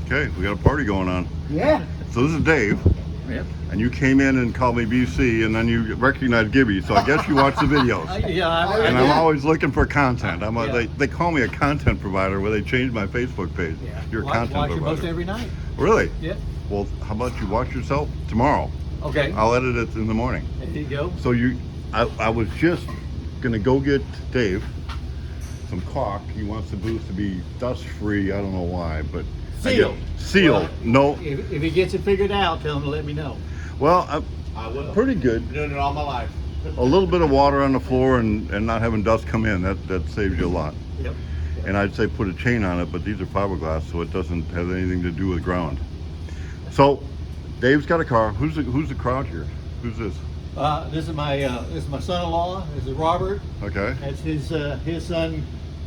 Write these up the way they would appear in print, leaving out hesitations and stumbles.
Okay, we got a party going on. Yeah. So this is Dave, Yep. and you came in and called me BC, and then you recognized Gibby, so I guess you watch the videos. And I'm always looking for content. They call me a content provider where they changed my Facebook page. Yeah. You're a Watch content your provider. post every night. Really? Yeah. Well, how about you watch yourself tomorrow? Okay. I'll edit it in the morning. There you go. So I was just gonna go get Dave some caulk. He wants the booth to be dust free. I don't know why, but Sealed. Sealed. Well, No. If he gets it figured out, tell him to let me know. Well, I will. pretty good. Been doing it all my life. A little bit of water on the floor and not having dust come in. That saves you a lot. Yep. And I'd say put a chain on it, but these are fiberglass, so it doesn't have anything to do with ground. So, Dave's got a car. Who's the crowd here? Who's this? This is my son-in-law. This is Robert. Okay. That's his son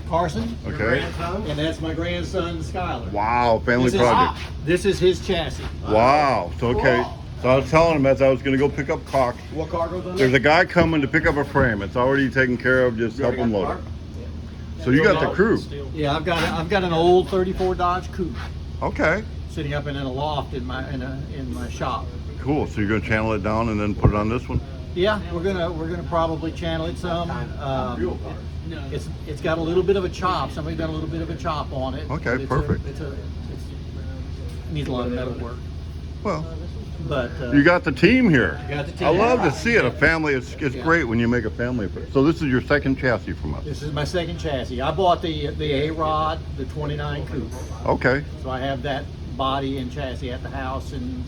Carson. Okay. And that's my grandson Skylar. Wow, family This is- project. This is his chassis. Wow. So okay. So I was telling him as I was going to go pick up caulk. What car goes on There's a guy coming to pick up a frame. It's already taken care of. Just help him load it. So you got the crew. Yeah, I've got an old '34 Dodge Coupe Okay. sitting up in a loft in my shop. Cool. So you're going to channel it down and then put it on this one. Yeah, we're gonna probably channel it some. It's got a little bit of a chop. Somebody got a little bit of a chop on it. Okay, But perfect. It needs a lot of metal work, Well, but you got the team here. got the team. I love to see it. A family. It's great when you make a family. So this is your second chassis from us. This is my second chassis. I bought the A-Rod, the 29 Coupe. Okay. So I have that body and chassis at the house, and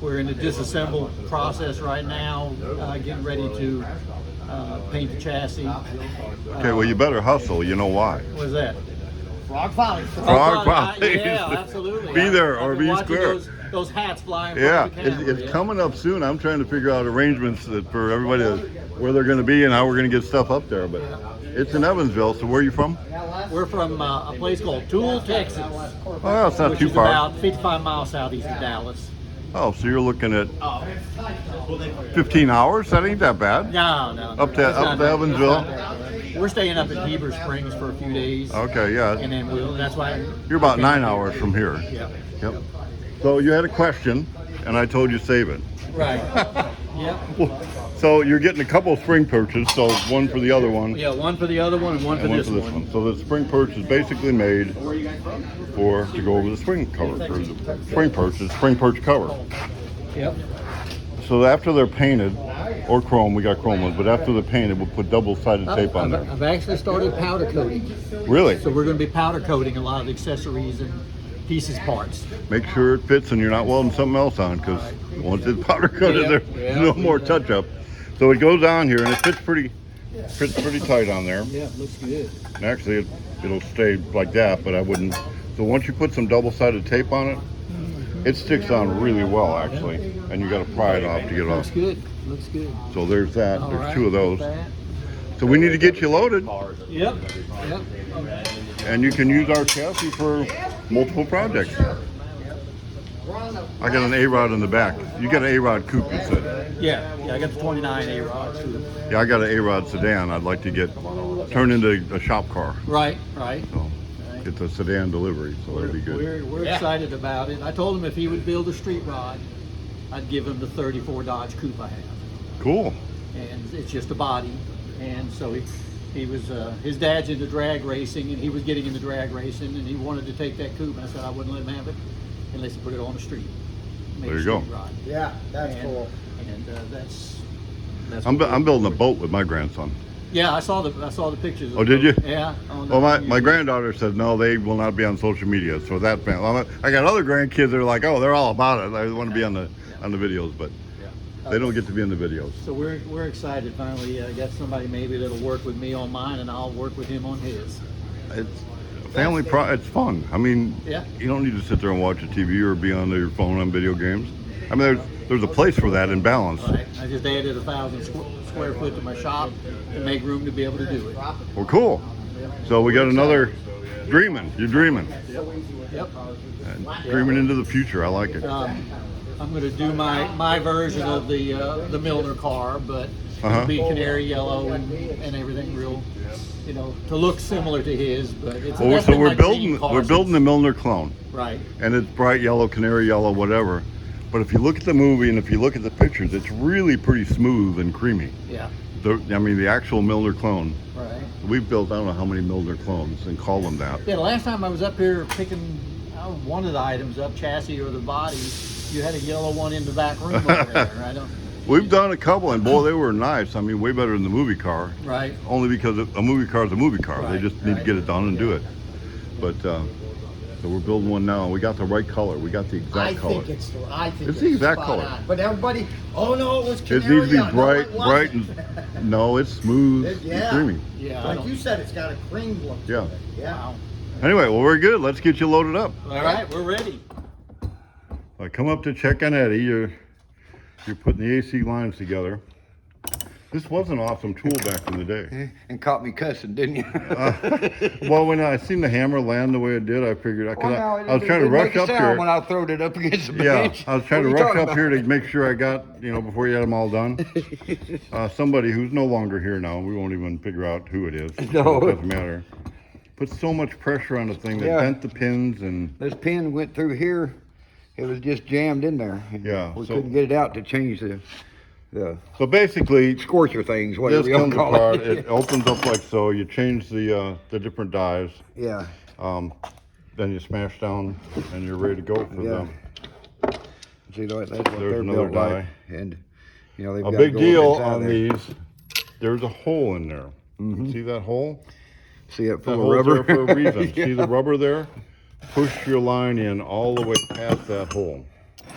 we're in the disassemble process right now, getting ready to paint the chassis. Okay. Well, you better hustle. You know why? What is that? Frog Follies. Frog Follies. Yeah, absolutely. Be there I've or been be watching square. Those hats flying. in Yeah, front of the camera, it's yeah. coming up soon. I'm trying to figure out arrangements for everybody where they're going to be and how we're going to get stuff up there. But it's in Evansville. So where are you from? We're from a place called Toole, Texas, Oh, it's not which too is far. about 55 miles southeast of Dallas. Oh, so you're looking at 15 hours? That ain't that bad. No. Up to It's not bad. Evansville? It's not that bad. We're staying up in Heber Springs for a few days. Okay, yeah. And then that's why. You're about 9 hours from here. Yeah. Yep. So you had a question, and I told you save it. Right. Yep. So you're getting a couple of spring perches, so one for the other one, Yeah, one for the other one and one for and one this for this one. one. So the spring perch is basically made to go over the spring cover, or the spring perch is spring perch cover. Yep. So after they're painted, or chrome, we got chrome ones, but after they're painted, we'll put double-sided tape on there. I've actually started powder coating. Really? So we're going to be powder coating a lot of the accessories and pieces parts. Make sure it fits and you're not welding something else on, because once it's powder coated, Yep, there's yep. no more touch-up. So it goes on here, and it fits pretty tight on there. Yeah, looks good. And actually, it'll stay like that, but I wouldn't. So once you put some double-sided tape on it, it sticks on really well, actually. And you got to pry it off to get it Looks off. good. Looks good. So there's that. All There's right, two of those. that. So we need to get you loaded, Yep. and you can use our chassis for multiple projects. I got an A-Rod in the back. You got an A-Rod coupe, you said. Yeah. I got the 29 A-Rod too. Yeah, I got an A-Rod sedan. I'd like to get turned into a shop car. Right. So get the sedan delivery, so that'd be good. We're excited about it. I told him if he would build a street rod, I'd give him the 34 Dodge Coupe I have. Cool. And it's just a body. And so he was his dad's into drag racing, and he was getting into drag racing, and he wanted to take that coupe, and I said I wouldn't let him have it unless he put it on the street. Made There a you go. street rod. Yeah, that's And- cool. And that's I'm building a boat with my grandson. Yeah, I saw the pictures. Oh, did you? Yeah. on Well, on my YouTube. granddaughter said no, they will not be on social media. So that family, I got other grandkids that are like, oh, they're all about it. They want to be on the videos, but they don't get to be in the videos. So we're excited. Finally, got somebody maybe that'll work with me on mine, and I'll work with him on his. It's family it's fun. I mean, Yeah. you don't need to sit there and watch a TV or be on your phone on video games. I mean, there's a place for that in balance. Right. I just added 1,000 square foot to my shop to make room to be able to do it. Well, cool. So we got another dreaming. You're dreaming. Yep. And dreaming into the future. I like it. I'm going to do my version of the Milner car, but Uh-huh. it'll be canary yellow and everything real, to look similar to his. But it's Well, that's so been we're my dream building car we're since- building the Milner clone. Right. and it's bright yellow, canary yellow, whatever. But if you look at the movie and if you look at the pictures, it's really pretty smooth and creamy. Yeah. The actual Milner clone. Right. We've built I don't know how many Milner clones and call them that. Yeah, the last time I was up here picking one of the items up, chassis or the body, you had a yellow one in the back room over there. I don't. We've done a couple, and boy, they were nice. I mean, way better than the movie car. Right. Only because a movie car is a movie car. They Right, just need to get it done and do it. But so we're building one now. We got the right color. We got the exact color. I think It's the exact spot color. on. But everybody, oh no, it was It canary needs to be yellow. bright, No, it bright, wasn't. and no, it's smooth Yeah. and creamy. Yeah. I Like don't- you said, it's got a cream look to Yeah. it. Yeah. Wow. Anyway, well, very good. Let's get you loaded up. All right, we're ready. I come up to check on Eddie. You're putting the AC lines together. This was an awesome tool back in the day. And caught me cussing, didn't you? Well, when I seen the hammer land the way it did, I figured I could. Well, no, I was trying to didn't rush make a up sound here. when I throwed it up against the Yeah, bench. I was trying to What are you rush talking up here to make sure I got, before you had them all done. Somebody who's no longer here now, we won't even figure out who it is. No. It doesn't matter. Put so much pressure on the thing that Yeah. bent the pins and This pin went through here. It was just jammed in there. Yeah, We so- couldn't get it out to change the so basically scorcher things, this whatever you comes call apart. it. It opens up like so. You change the different dies. Yeah, Then you smash down and you're ready to go for yeah. the See, that's what There's they're another built like. And, they've A got to big go deal inside on there. these. There's a hole in there. See that hole? See it That full hole's of rubber? there for a reason. Yeah. See the rubber there? Push your line in all the way past that hole.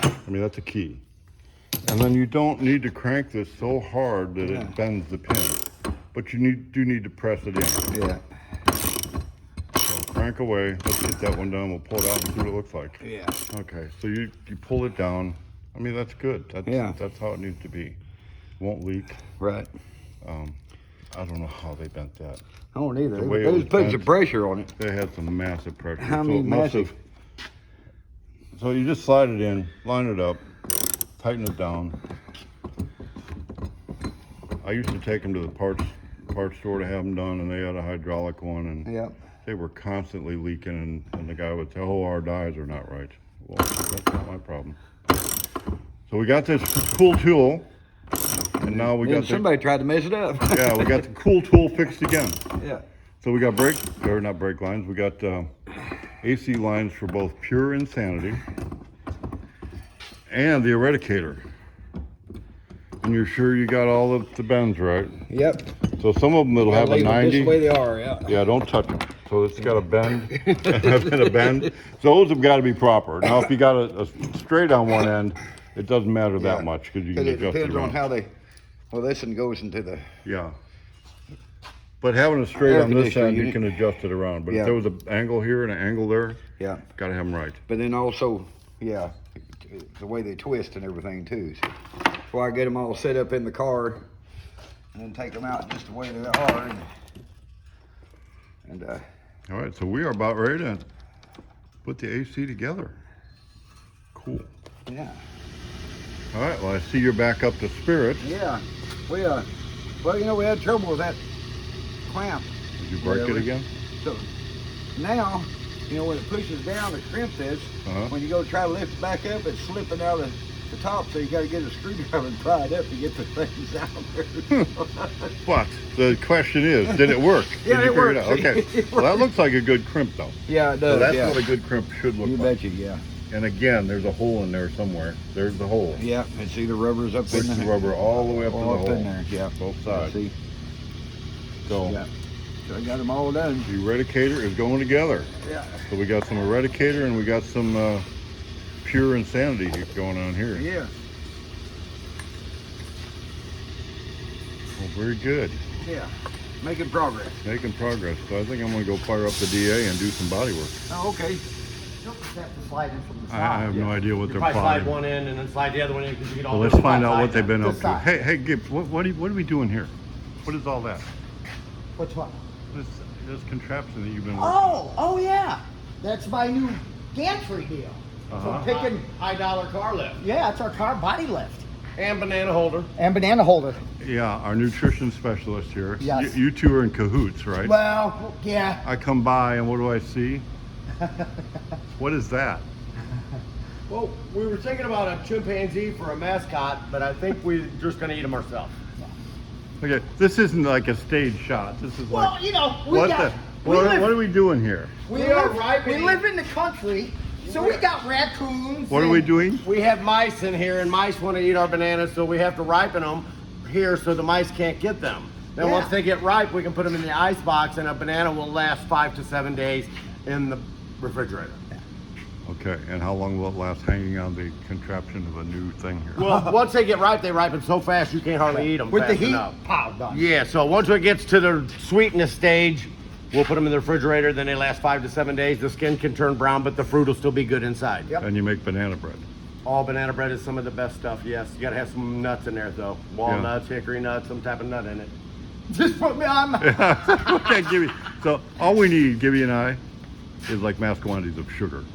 I mean, that's a key. And then you don't need to crank this so hard that Yeah. it bends the pin. But you do need to press it in. Yeah, So crank away. Let's get that one done. We'll pull it out and see what it looks like. yeah. Okay, so you pull it down. I mean, that's good. That's how it needs to be. Won't leak. Right. I don't know how they bent that. I don't either. The way They it was was putting some bent. pressure on it. They had some massive pressure. How so many it must massive? have- So you just slide it in, line it up, tighten it down. I used to take them to the parts store to have them done, and they had a hydraulic one, and Yeah. they were constantly leaking, and the guy would say, "Oh, our dies are not right." Well, that's not my problem. So we got this cool tool, and now we Then got somebody tried to mess it up. yeah, we got the cool tool fixed again. Yeah. So we got not brake lines. We got AC lines for both Pure Insanity and the Eradicator. And you're sure you got all of the bends right? Yep. So some of them it'll have a Leave them 90. just the way they are, yeah. Yeah, don't touch them. So it's got a bend and a bend. So those have got to be proper. Now, if you got a straight on one end, it doesn't matter that Yeah. much because you Because can it adjust it depends on around. how they, well, this one goes into the, Yeah. But having a straight Air on this conditioner end, you unit. can adjust it around. But Yeah. if there was an angle here and an angle there, yeah. got to have them right. But then also, yeah, the way they twist and everything too. So before I get them all set up in the car, and then take them out just the way they are. And All right, so we are about ready to put the AC together. Cool. yeah, All right, well, I see you're back up to Spirit. yeah. We well, we had trouble with that clamp. Did you break Whatever. it again? So now, when it pushes down to crimp this, Uh-huh. when you go try to lift it back up, it's slipping out of the top, so you got to get a screwdriver and pry it up to get the things out there. But the question is, did it work? Yeah, Did you it figure worked. out? Okay. It Well, that worked. looks like a good crimp, though. Yeah, it So does. that's yeah. what a good crimp should look You like. betcha, yeah. And again, there's a hole in there somewhere. There's the hole. Yeah, and see the rubber's up Push in the there. rubber all the way up to the All hole. up in there, yeah. Both sides. See, So yeah. So I got them all done. the Eradicator is going together. Yeah. So we got some Eradicator and we got some Pure Insanity going on here. Yeah. Well, very good. Yeah. Making progress. Making progress. So I think I'm going to go fire up the DA and do some body work. Oh, okay. You'll just have to slide in from the side. I have no idea what You they're probably slide plotting. one in and then slide the other one in because you get all. Well, let's find out side what they've been down. up This to. side. Hey, Gibbs, what are we doing here? What is all that? Which one? This contraption that you've been working Oh yeah. That's my new gantry deal. Uh-huh. So picking high dollar car lift. Yeah, it's our car body lift. And banana holder. And banana holder. Yeah, our nutrition specialist here. Yes. You two are in cahoots, right? Well, yeah. I come by and what do I see? What is that? Well, we were thinking about a chimpanzee for a mascot, but I think we're just gonna eat them ourselves. Okay, this isn't like a stage shot. This is Well, like, you know, we what got. the, we what, live, what are we doing here? we We are live, ripening- we live in the country, so we got raccoons. What are we and- doing? We have mice in here, and mice want to eat our bananas, so we have to ripen them here so the mice can't get them. Then Yeah. once they get ripe, we can put them in the ice box, and a banana will last 5 to 7 days in the refrigerator. Okay, and how long will it last hanging on the contraption of a new thing here? Well, once they get ripe, they ripen so fast you can't hardly eat them. With the fast heat, enough. pow, done. Yeah, so once it gets to the sweetness stage, we'll put them in the refrigerator. Then they last 5 to 7 days. The skin can turn brown, but the fruit will still be good inside. Yep. And you make banana bread. All banana bread is some of the best stuff. Yes, you gotta have some nuts in there though. Walnuts, hickory nuts, some type of nut in it. Just put me on. Okay, Gibby. So all we need, Gibby and I, is like mass quantities of sugar.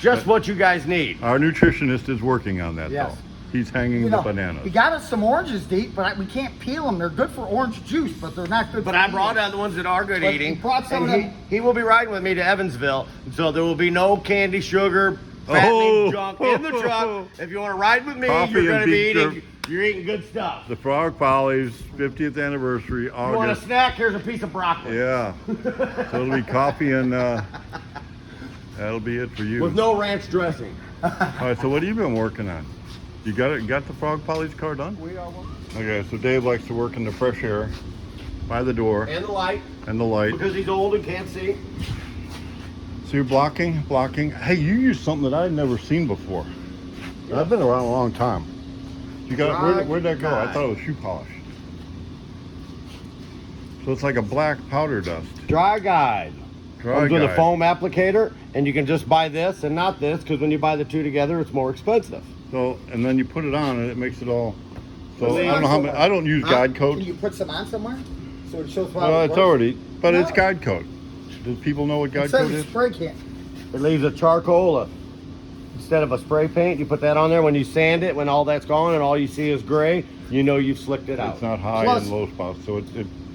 Just what you guys need. Our nutritionist is working on that Yes. though. He's hanging You the know, bananas. we got us some oranges to eat, but we can't peel them. They're good for orange juice, but they're not good. But for I eating. brought other ones that are good But eating. you brought some and of them. he will be riding with me to Evansville, so there will be no candy, sugar, fattening Oh. junk in the truck. If you want to ride with me, Coffee you're and going to be beef eating. jerky. You're eating good stuff. The Frog Polly's 50th anniversary, You want a August. snack? Here's a piece of broccoli. Yeah. So it'll be coffee and that'll be it for you. With no ranch dressing. All right, so what have you been working on? You got it? Got the Frog Polly's car done? We are working. Okay, so Dave likes to work in the fresh air by the door And the light, and the light. because he's old and can't see. So you're blocking. Hey, you used something that I'd never seen before. I've been around a long time. You got where'd that go? I thought it was shoe polish. So it's like a black powder dust. Dry guide. Dry Comes with a guide. foam applicator, and you can just buy this and not this, because when you buy the two together, it's more expensive. So and then you put it on and it makes it all. So Well, I don't know how many. I don't use guide coat. Can you put some on somewhere? So it shows how Well, it it's works? already, but it's No. guide coat. Do people know what It guide says coat it's is? spray can. It leaves a charcoal instead of a spray paint. You put that on there. When you sand it, when all that's gone and all you see is gray, you know you've slicked it out. It's not high Plus- and low spots, so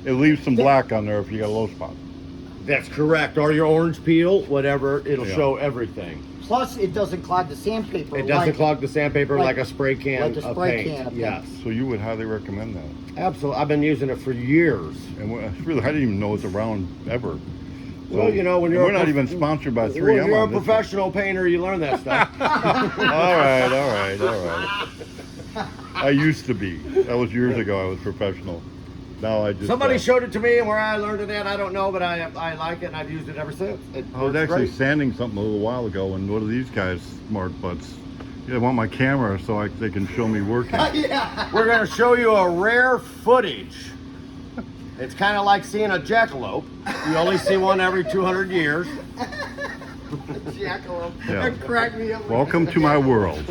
it leaves some black on there if you got a low spot. That's correct. Or your orange peel, whatever, it'll Yeah. show everything. Plus, it doesn't clog the sandpaper. It doesn't like- clog the sandpaper like, like- a spray can like a of spray paint. can of paint. Yes, So you would highly recommend that. absolutely. I've been using it for years. And really, I didn't even know it's around ever. Well, you know, when you're we're a not prof- even sponsored by 3M. When you're a on this one. professional painter, you learn that stuff. All right. I used to be. That was years ago. I was professional. Now I just. Somebody showed it to me, and where I learned it at, I don't know, but I like it, and I've used it ever since. I was actually sanding something a little while ago, and what are these guys, smart butts? They want my camera so they can show me working. Yeah. We're going to show you a rare footage. It's kind of like seeing a jackalope. You only see one every 200 years. Jackalope. Yeah. That cracked me up. Welcome to my world.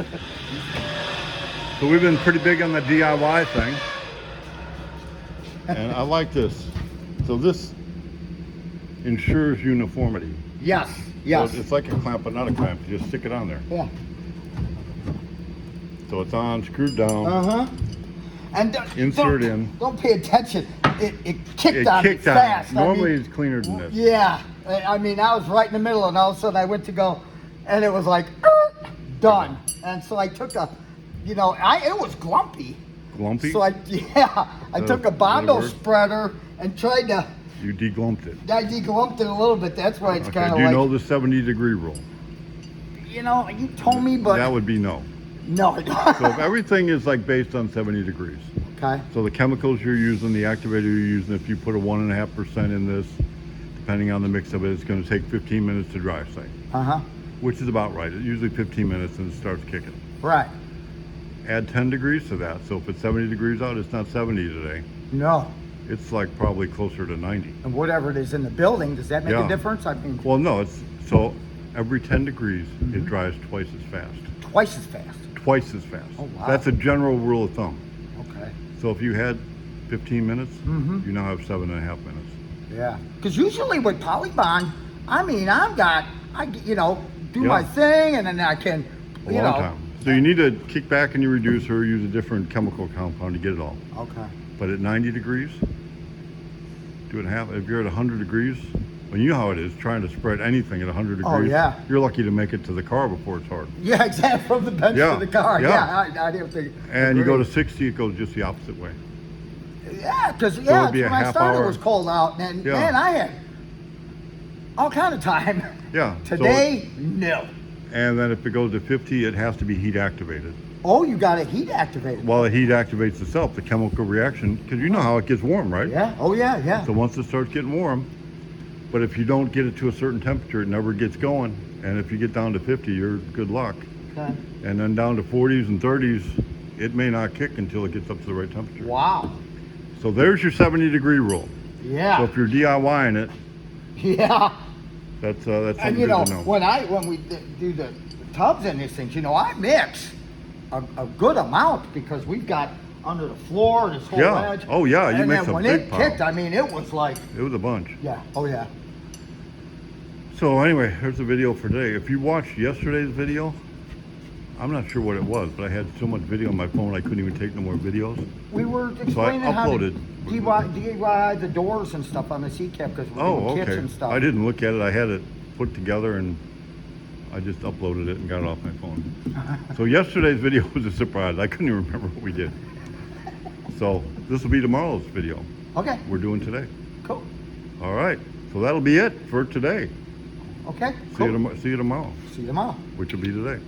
So we've been pretty big on the DIY thing. And I like this. So this ensures uniformity. Yes. So Yes. it's like a clamp, but not a clamp. You just stick it on there. Yeah. So it's on, screwed down. Uh-huh. And Insert don't, in. Don't pay attention. It kicked It on me kicked on. fast. Normally I mean, it's cleaner than this. yeah. I mean, I was right in the middle, and all of a sudden I went to go, and it was like, done. And so I took a, it was glumpy. Glumpy? So I took a Bondo word? spreader and tried to, You deglumped it. I deglumped it a little bit. That's why it's Okay. kind Do of you like, know the 70-degree rule? you told me, but That would be no. no. I don't. So if everything is like based on 70 degrees. Okay. So the chemicals you're using, the activator you're using, if you put a 1.5% in this, depending on the mix of it, it's going to take 15 minutes to dry, say, Uh-huh. which is about right. It's usually 15 minutes and it starts kicking. Right. Add 10 degrees to that. So if it's 70 degrees out, it's not 70 today. No. It's like probably closer to 90. And whatever it is in the building, does that make Yeah. a difference? I mean, Well, no, it's so every 10 degrees, it dries twice as fast. twice as fast. Twice as fast. Oh, wow. That's a general rule of thumb. Okay. So if you had 15 minutes, Mhm. you now have 7.5 minutes. Yeah. Because usually with Polybond, I mean, do Yeah. my thing, and then I can, A long time. So you need to kick back in your reducer, use a different chemical compound to get it all. Okay. But at 90 degrees, do it half. If you're at 100 degrees, Well, you know how it is, trying to spread anything at 100 degrees. Oh, yeah. You're lucky to make it to the car before it's hard. Yeah, exactly. From the bench Yeah, to the car. yeah. Yeah, I didn't think. And you go to agree. 60, it goes just the opposite way. Yeah, because it'd yeah, be when a I half started, hour. it was cold out, and Yeah. man, I had all kind of time. Yeah. so Today, no. and then if it goes to 50, it has to be heat activated. Oh, you got a heat activated. While the heat activates itself, the chemical reaction, because you know how it gets warm, right? Yeah. Oh, yeah, yeah. So once it starts getting warm, but if you don't get it to a certain temperature, it never gets going. And if you get down to 50, you're good luck. Okay. And then down to 40s and 30s, it may not kick until it gets up to the right temperature. Wow. So there's your 70-degree rule. So Yeah. if you're DIYing it, Yeah. that's And something you good know, to know. when we do the tubs and these things, you know, I mix a good amount because we've got under the floor this whole Yeah. edge. Oh, yeah, you and mix then a when big it pile. kicked, I mean, it was like, It was a bunch. yeah. Oh, yeah. So anyway, here's the video for today. If you watched yesterday's video, I'm not sure what it was, but I had so much video on my phone I couldn't even take no more videos. We were explaining how to uploaded. DIY the doors and stuff on the sea cap because we're Oh, doing okay. kitchen stuff. I didn't look at it. I had it put together and I just uploaded it and got it off my phone. So yesterday's video was a surprise. I couldn't even remember what we did. So this will be tomorrow's video. Okay, We're doing today. cool. All right. So that'll be it for today. Okay, See cool. you tomorrow, See you tomorrow. which will be today.